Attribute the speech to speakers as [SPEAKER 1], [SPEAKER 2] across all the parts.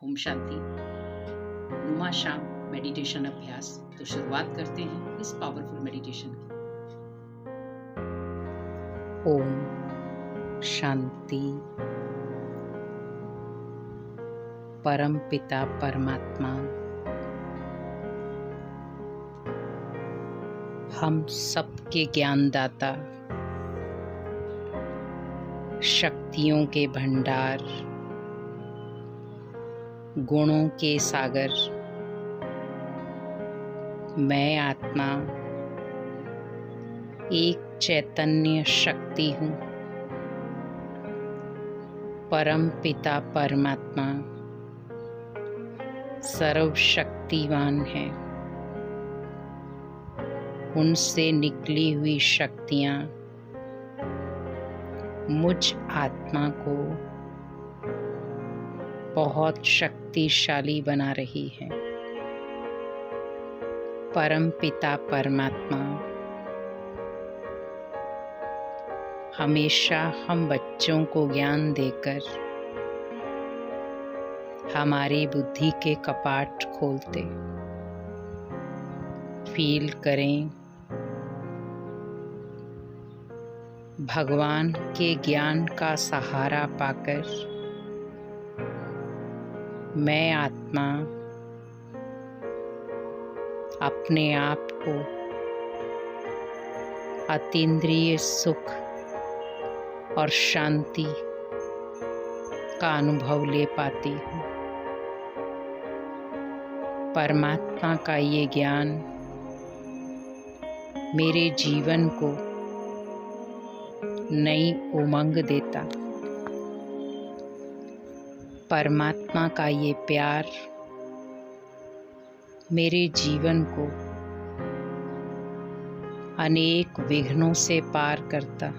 [SPEAKER 1] ओम शांति। नुमा शाम मेडिटेशन अभ्यास। तो शुरुआत करते हैं इस पावरफुल मेडिटेशन की। ओम शांति। परम पिता परमात्मा हम सबके ज्ञानदाता, शक्तियों के भंडार, गुणों के सागर, मैं आत्मा एक चैतन्य शक्ति हूँ। परम पिता परमात्मा सर्वशक्तिवान है। उनसे निकली हुई शक्तियाँ मुझ आत्मा को बहुत शक्तिशाली बना रही है। परम पिता परमात्मा हमेशा हम बच्चों को ज्ञान देकर हमारी बुद्धि के कपाट खोलते। फील करें, भगवान के ज्ञान का सहारा पाकर मैं आत्मा अपने आप को अतीन्द्रिय सुख और शांति का अनुभव ले पाती हूँ। परमात्मा का ये ज्ञान मेरे जीवन को नई उमंग देता। परमात्मा का ये प्यार मेरे जीवन को अनेक विघ्नों से पार करता।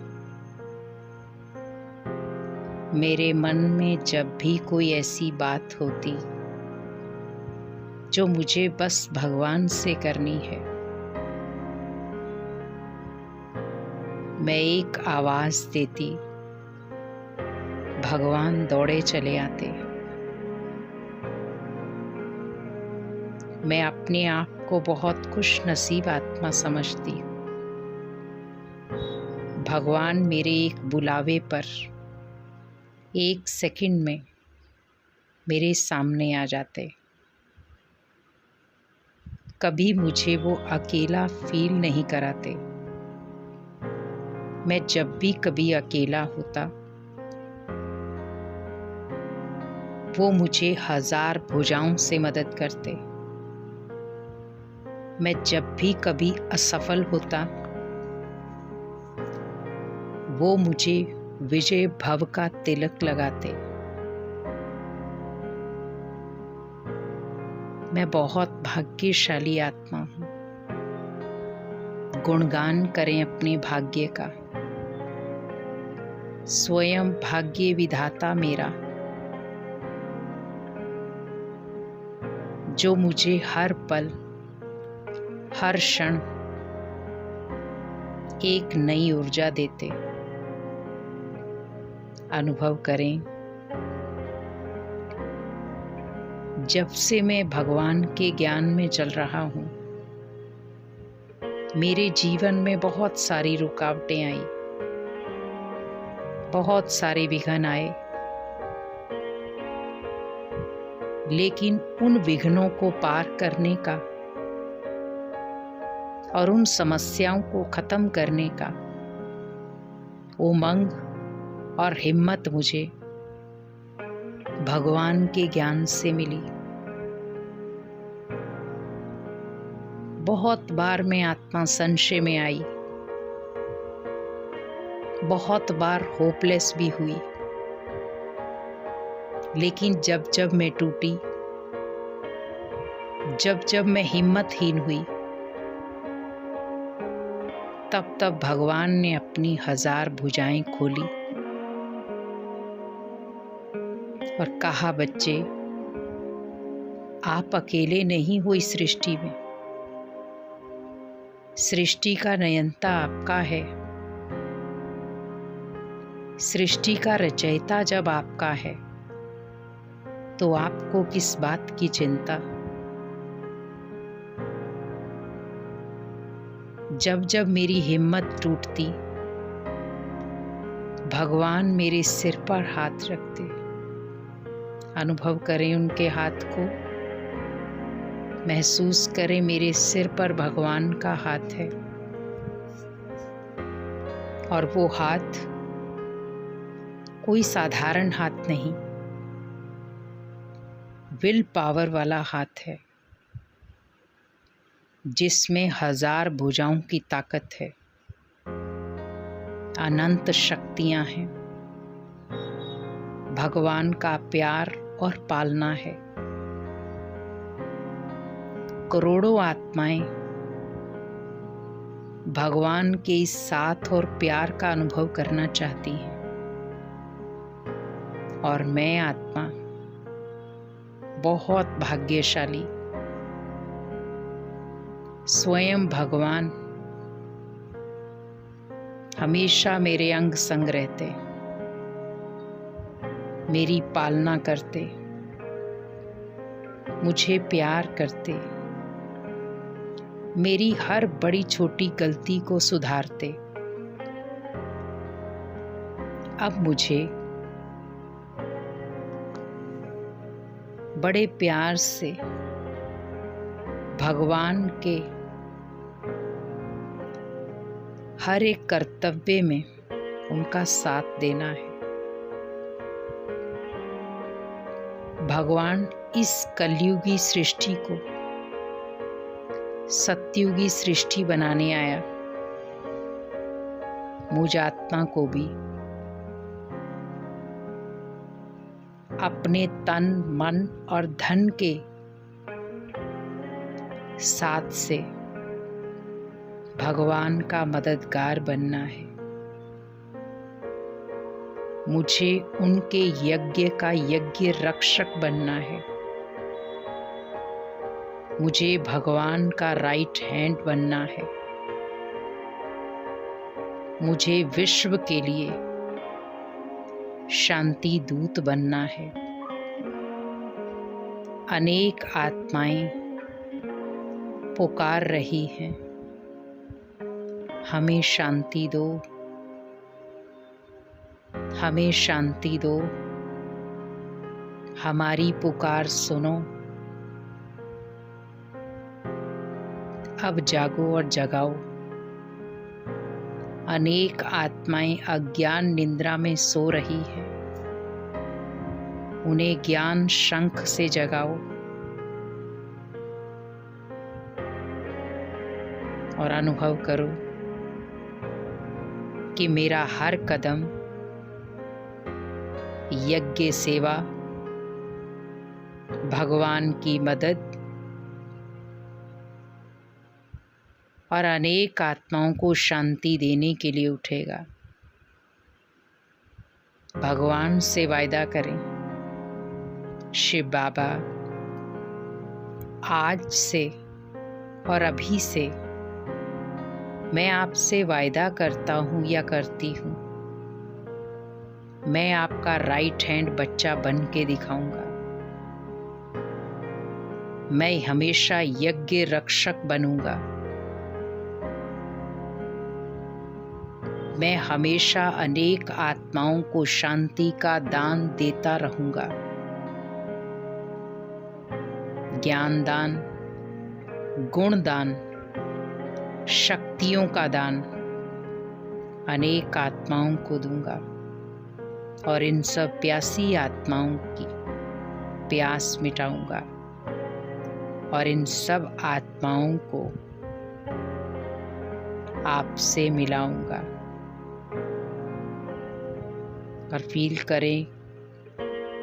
[SPEAKER 1] मेरे मन में जब भी कोई ऐसी बात होती जो मुझे बस भगवान से करनी है, मैं एक आवाज देती, भगवान दौड़े चले आते। मैं अपने आप को बहुत खुश नसीब आत्मा समझती हूँ। भगवान मेरे एक बुलावे पर एक सेकंड में मेरे सामने आ जाते। कभी मुझे वो अकेला फील नहीं कराते। मैं जब भी कभी अकेला होता, वो मुझे 1000 भुजाओं से मदद करते। मैं जब भी कभी असफल होता, वो मुझे विजय भव का तिलक लगाते। मैं बहुत भाग्यशाली आत्मा हूँ। गुणगान करें अपने भाग्य का। स्वयं भाग्य विधाता मेरा, जो मुझे हर पल हर क्षण एक नई ऊर्जा देते। अनुभव करें, जब से मैं भगवान के ज्ञान में चल रहा हूँ, मेरे जीवन में बहुत सारी रुकावटें आई, बहुत सारे विघ्न आए, लेकिन उन विघ्नों को पार करने का और उन समस्याओं को खत्म करने का उमंग और हिम्मत मुझे भगवान के ज्ञान से मिली। बहुत बार मैं आत्मा संशय में आई, बहुत बार होपलेस भी हुई, लेकिन जब जब मैं टूटी, जब जब मैं हिम्मतहीन हुई, तब तब भगवान ने अपनी 1000 भुजाएं खोली और कहा, बच्चे, आप अकेले नहीं हो इस सृष्टि में। सृष्टि का नियंता आपका है। सृष्टि का रचयिता जब आपका है, तो आपको किस बात की चिंता। जब जब मेरी हिम्मत टूटती, भगवान मेरे सिर पर हाथ रखते। अनुभव करें उनके हाथ को, महसूस करें मेरे सिर पर भगवान का हाथ है। और वो हाथ कोई साधारण हाथ नहीं, विल पावर वाला हाथ है, जिसमें 1000 भुजाओं की ताकत है, अनंत शक्तियां हैं, भगवान का प्यार और पालना है। करोड़ों आत्माएं भगवान के इस साथ और प्यार का अनुभव करना चाहती हैं, और मैं आत्मा बहुत भाग्यशाली, स्वयं भगवान हमेशा मेरे अंग संग रहते, मेरी पालना करते, मुझे प्यार करते, मेरी हर बड़ी छोटी गलती को सुधारते। अब मुझे बड़े प्यार से भगवान के हर एक कर्तव्य में उनका साथ देना है। भगवान इस कलयुगी सृष्टि को सतयुगी सृष्टि बनाने आया। मुझ आत्मा को भी अपने तन, मन और धन के साथ से भगवान का मददगार बनना है। मुझे उनके यज्ञ का यज्ञ रक्षक बनना है। मुझे भगवान का राइट हैंड बनना है। मुझे विश्व के लिए शांति दूत बनना है। अनेक आत्माएं पुकार रही हैं, हमें शांति दो, हमें शांति दो, हमारी पुकार सुनो। अब जागो और जगाओ। अनेक आत्माएं अज्ञान निद्रा में सो रही हैं, उन्हें ज्ञान शंख से जगाओ और अनुभव करो कि मेरा हर कदम यज्ञ सेवा, भगवान की मदद और अनेक आत्माओं को शांति देने के लिए उठेगा। भगवान से वायदा करें, शिव बाबा आज से और अभी से मैं आपसे वायदा करता हूँ या करती हूँ, मैं आपका राइट हैंड बच्चा बन के दिखाऊंगा। मैं हमेशा यज्ञ रक्षक बनूंगा। मैं हमेशा अनेक आत्माओं को शांति का दान देता रहूंगा। ज्ञान दान, गुण दान, शक्तियों का दान अनेक आत्माओं को दूंगा और इन सब प्यासी आत्माओं की प्यास मिटाऊंगा और इन सब आत्माओं को आपसे मिलाऊंगा। और फील करें,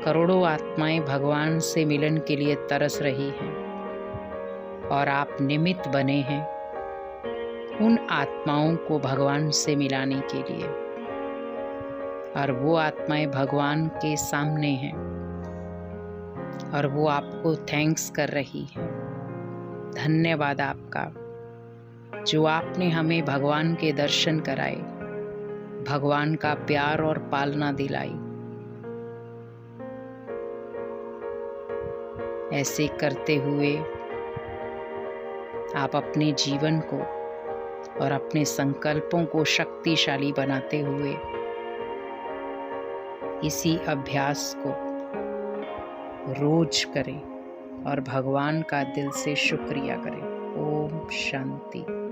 [SPEAKER 1] करोड़ों आत्माएं भगवान से मिलन के लिए तरस रही हैं और आप निमित्त बने हैं उन आत्माओं को भगवान से मिलाने के लिए। और वो आत्माएं भगवान के सामने हैं और वो आपको थैंक्स कर रही हैं। धन्यवाद आपका, जो आपने हमें भगवान के दर्शन कराए, भगवान का प्यार और पालना दिलाई। ऐसे करते हुए आप अपने जीवन को और अपने संकल्पों को शक्तिशाली बनाते हुए इसी अभ्यास को रोज करें और भगवान का दिल से शुक्रिया करें। ओम शांति।